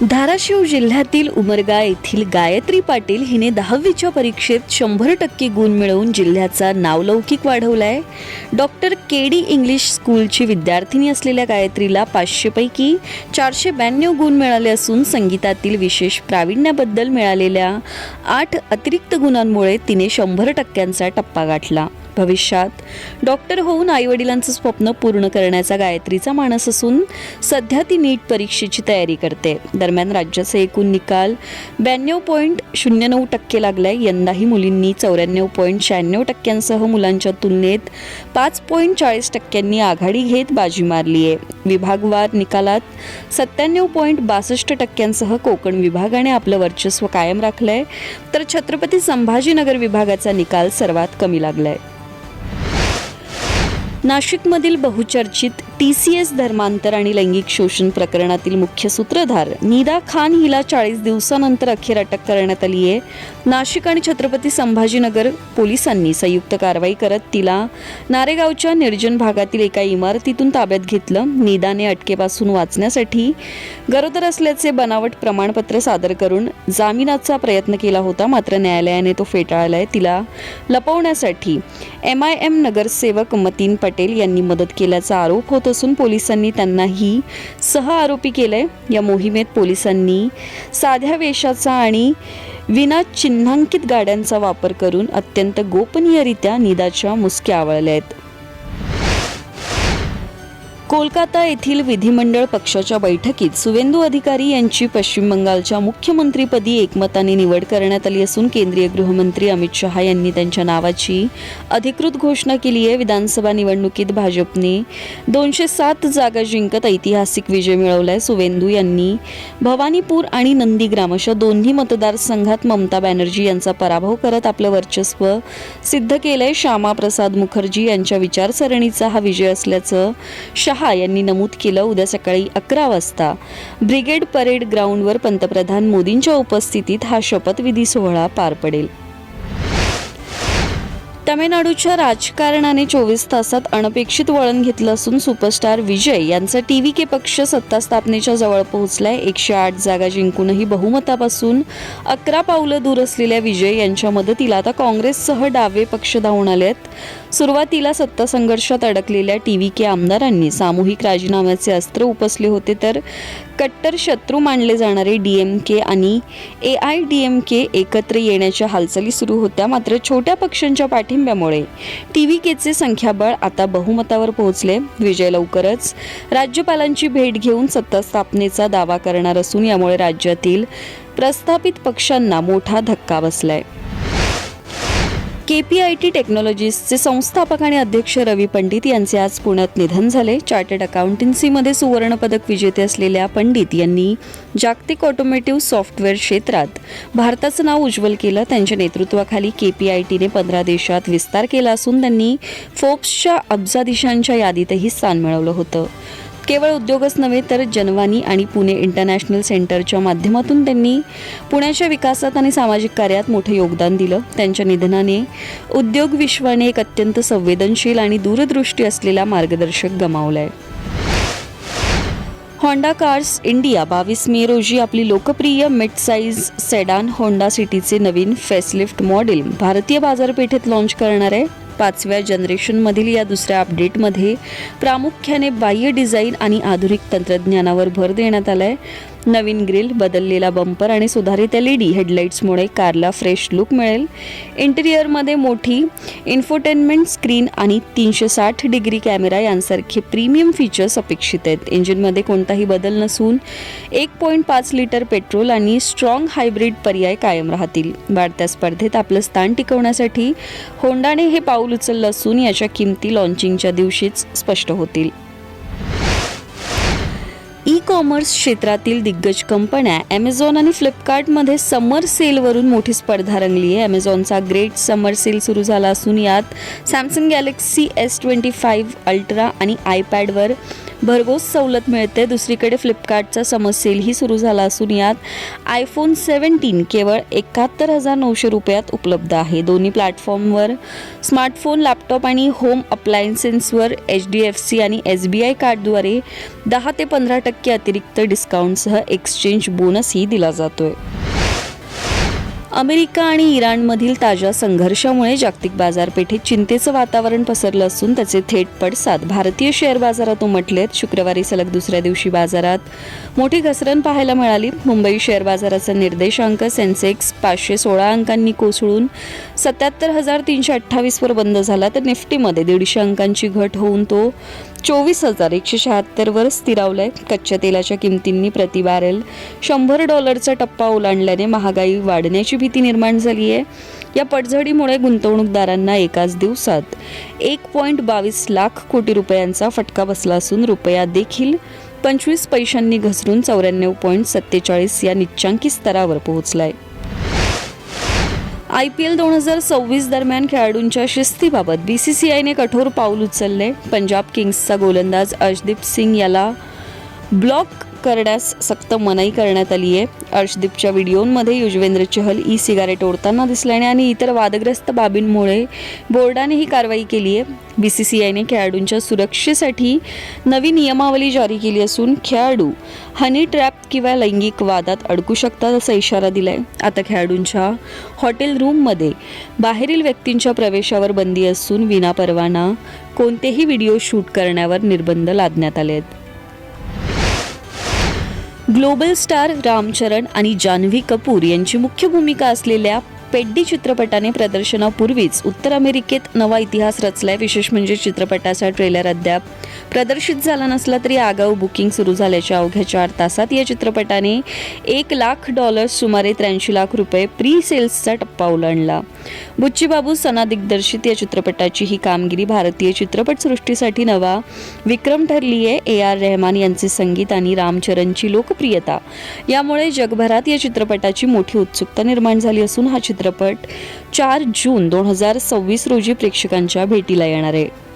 धाराशिव जिल्ह्यातील उमरगा येथील गायत्री पाटील हिने 10वीच्या परीक्षेत 100% गुण मिळवून जिल्ह्याचा नावलौकिक वाढवलाय. डॉक्टर केडी इंग्लिश स्कूलची विद्यार्थिनी असलेल्या गायत्रीला 500 पैकी 492 गुण मिळाले असून संगीतातील विशेष प्रावीण्याबद्दल मिळालेल्या 8 अतिरिक्त गुणांमुळे तिने 100%चा टप्पा गाठला. भविष्यात डॉक्टर होऊन आईवडिलांचं स्वप्न पूर्ण करण्याचा गायत्रीचा मानस असून सध्या ती नीट परीक्षेची तयारी करते. दरम्यान राज्याचा एकूण निकाल 92.09% लागलाय. यंदाही मुलींनी 94.96% मुलांच्या तुलनेत 5.40% आघाडी घेत बाजी मारली आहे. विभागवार निकालात 97.62% कोकण विभागाने आपलं वर्चस्व कायम राखलंय, तर छत्रपती संभाजीनगर विभागाचा निकाल सर्वात कमी लागलाय. नाशिकमधील बहुचर्चित TCS धर्मांतर आणि लैंगिक शोषण प्रकरणातील मुख्य सूत्रधार निदा खान हिला 40 दिवसानंतर अखेर अटक करण्यात आली आहे. नाशिक आणि छत्रपती संभाजीनगर पोलिसांनी संयुक्त कारवाई करत तिला नारेगावच्या निर्जन भागातील एका इमारतीतून ताब्यात घेतलं. निदाने अटकेपासून वाचण्यासाठी गरोदर असल्याचे बनावट प्रमाणपत्र सादर करून जामिनाचा प्रयत्न केला होता, मात्र न्यायालयाने तो फेटाळलाय. तिला लपवण्यासाठी MIM नगरसेवक मतीन पटेल यांनी मदत केल्याचा आरोप होत असून पोलिसांनी त्यांनाही सह आरोपी केलंय. या मोहिमेत पोलिसांनी साध्या वेशाचा आणि विना चिन्हांकित गाड्यांचा वापर करून अत्यंत गोपनीयरित्या निदाच्या मुसक्या आवळल्या आहेत. कोलकाता येथील विधिमंडळ पक्षाच्या बैठकीत सुवेंदू अधिकारी यांची पश्चिम बंगालच्या मुख्यमंत्रीपदी एकमताने निवड करण्यात आली असून केंद्रीय गृहमंत्री अमित शहा यांनी त्यांच्या नावाची अधिकृत घोषणा केली आहे. विधानसभा निवडणुकीत भाजपने 207 जागा जिंकत ऐतिहासिक विजय मिळवलाय. सुवेंदू यांनी भवानीपूर आणि नंदीग्राम अशा दोन्ही मतदारसंघात ममता बॅनर्जी यांचा पराभव करत आपलं वर्चस्व सिद्ध केलंय. श्यामाप्रसाद मुखर्जी यांच्या विचारसरणीचा हा विजय असल्याचं शहा यांनी नमूद केलं. उद्या सकाळी 11 वाजता ब्रिगेड परेड ग्राउंडवर पंतप्रधान मोदींच्या उपस्थितीत हा शपथविधी सोहळा पार पडेल. तमिळनाडूच्या राजकारणाने 24 तासात अनपेक्षित वळण घेतलं असून सुपरस्टार विजय यांचा TVK पक्ष सत्ता स्थापनेच्या जवळ पोहोचलाय. 108 जागा जिंकूनही बहुमतापासून 11 पावलं दूर असलेल्या विजय यांच्या मदतीला आता काँग्रेससह डावे पक्ष धावून आलेत. सुरुवातीला सत्ता संघर्षात अडकलेल्या TVK आमदारांनी सामूहिक राजीनाम्याचे अस्त्र उपसले होते, तर कट्टर शत्रू मानले जाणारे DMK आणि AIDMK एकत्र येण्याच्या हालचाली सुरू होत्या. मात्र छोट्या पक्षांच्या पाठिंब्यामुळे TVKचे संख्याबळ आता बहुमतावर पोहोचले. विजय लवकरच राज्यपालांची भेट घेऊन सत्ता स्थापनेचा दावा करणार असून यामुळे राज्यातील प्रस्थापित पक्षांना मोठा धक्का बसलाय. KPIT टेक्नॉलॉजीजचे संस्थापक आणि अध्यक्ष रवी पंडित यांचे आज पुण्यात निधन झाले. चार्टर्ड अकाउंटन्सीमध्ये सुवर्ण पदक विजेते असलेल्या पंडित यांनी जागतिक ऑटोमेटिव्ह सॉफ्टवेअर क्षेत्रात भारताचं नाव उज्ज्वल केलं. त्यांच्या नेतृत्वाखाली KPITने 15 देशात विस्तार केला असून त्यांनी फोर्ब्सच्या अब्जाधीशांच्या यादीतही स्थान मिळवलं होतं. केवळ उद्योगच नव्हे तर जनवाणी आणि पुणे इंटरनॅशनल सेंटरच्या माध्यमातून त्यांनी पुण्याच्या विकासात आणि सामाजिक कार्यात मोठे योगदान दिलं. त्यांच्या निधनाने उद्योग विश्वाने एक अत्यंत संवेदनशील आणि दूरदृष्टी असलेला मार्गदर्शक गमावलाय. होंडा कार्स इंडिया 22 मे रोजी आपली लोकप्रिय मिड साइज सेडान होंडा सिटीचे नवीन फेसलिफ्ट मॉडेल भारतीय बाजारपेठेत लॉन्च करणार आहे. 5व्या जनरेशनमधील या दुसऱ्या अपडेटमध्ये प्रामुख्याने बाह्य डिझाईन आणि आधुनिक तंत्रज्ञानावर भर देण्यात आलाय. नवीन ग्रिल, बदललेला बंपर आणि सुधारित LED हेडलाईट्समुळे कारला फ्रेश लुक मिळेल. इंटिरियरमध्ये मोठी इन्फोटेनमेंट स्क्रीन आणि 360 डिग्री कॅमेरा यांसारखे प्रीमियम फीचर्स अपेक्षित आहेत. इंजिनमध्ये कोणताही बदल नसून 1.5 लिटर पेट्रोल आणि स्ट्रॉंग हायब्रिड पर्याय कायम राहतील. वाढत्या स्पर्धेत आपलं स्थान टिकवण्यासाठी होंडाने हे पाऊल उचललं असून याच्या किमती लॉन्चिंगच्या दिवशीच स्पष्ट होतील. ई-कॉमर्स क्षेत्रातील दिग्गज कंपन्या Amazon आणि फ्लिपकार्टमध्ये समर सेलवरून मोठी स्पर्धा रंगली आहे. Amazonचा ग्रेट समर सेल सुरू झाला असून यात सॅमसंग गॅलेक्सी S25 अल्ट्रा आणि iPadवर भरघोस सवलत मिळते. दुसरीकडे फ्लिपकार्टचा समर सेलही सुरू झाला असून यात आयफोन 17 केवळ 71,900 रुपयात उपलब्ध आहे. दोन्ही प्लॅटफॉर्मवर स्मार्टफोन, लॅपटॉप आणि होम अप्लायन्सेसवर HDFC आणि SBI कार्डद्वारे 10 ते 15% अतिरिक्त डिस्काउंटसह एक्सचेंज बोनसही दिला जातोय. अमेरिका आणि इराणमधील ताज्या संघर्षामुळे जागतिक बाजारपेठेत चिंतेचं वातावरण पसरलं असून त्याचे थेट पडसाद भारतीय शेअर बाजारात उमटलेत. शुक्रवारी सलग दुसऱ्या दिवशी बाजारात मोठी घसरण पाहायला मिळाली. मुंबई शेअर बाजाराचा निर्देशांक सेन्सेक्स 516 अंकांनी कोसळून 77,328 वर बंद झाला, तर निफ्टीमध्ये 150 अंकांची घट होऊन तो 24,176 वर स्थिरावलाय. कच्च्या तेलाच्या किमतींनी प्रति बॅरेल $100 टप्पा ओलांडल्याने महागाई वाढण्याची भीती निर्माण झाली आहे. या पडझडीमुळे गुंतवणूकदारांना एकाच दिवसात 1.22 लाख कोटी रुपयांचा फटका बसला असून रुपया देखील 25 पैशांनी घसरून 94.47 या निच्चांकी स्तरावर पोहोचलाय. IPL 2026 दरम्यान खेळाडूंच्या शिस्तीबाबत BCCIने कठोर पाऊल उचलले. पंजाब किंग्सचा गोलंदाज अर्शदीप सिंग याला ब्लॉक करण्यास सक्त मनाई करण्यात आली आहे. अर्शदीपच्या व्हिडिओमध्ये युजवेंद्र चहल सिगारेट ओढताना दिसल्याने आणि इतर वादग्रस्त बाबींमुळे बोर्डाने ही कारवाई केली आहे. BCCIने खेळाडूंच्या सुरक्षेसाठी नवी नियमावली जारी केली असून खेळाडू हनी ट्रॅप किंवा लैंगिक वादात अडकू शकतात असा इशारा दिलाय. आता खेळाडूंच्या हॉटेल रूममध्ये बाहेरील व्यक्तींच्या प्रवेशावर बंदी असून विनापरवाना कोणतेही व्हिडिओ शूट करण्यावर निर्बंध लादण्यात आले आहेत. ग्लोबल स्टार रामचरण आणि जान्हवी कपूर यांची मुख्य भूमिका असलेल्या पेड्डी चित्रपटाने प्रदर्शनापूर्वीच उत्तर अमेरिकेत नवा इतिहास रचलाय. विशेष म्हणजे चित्रपटाचा ट्रेलर अद्याप प्रदर्शित झाला नसला तरी आगाऊ बुकिंग सुरू झाल्याच्या अवघ्या 4 तासात या चित्रपटाने $1 लाख सुमारे 83 लाख रुपये प्री सेल्सचा टप्पा ओलांडला. बुच्ची बाबू सना दिग्दर्शित या चित्रपटाची ही कामगिरी भारतीय चित्रपटसृष्टीसाठी नवा विक्रम ठरली आहे. AR रहमान यांचे संगीत आणि रामचरणची लोकप्रियता यामुळे जगभरात या चित्रपटाची मोठी उत्सुकता निर्माण झाली असून हा चित्रपट 4 जून 2026 रोजी प्रेक्षकांच्या भेटीला येणार आहे.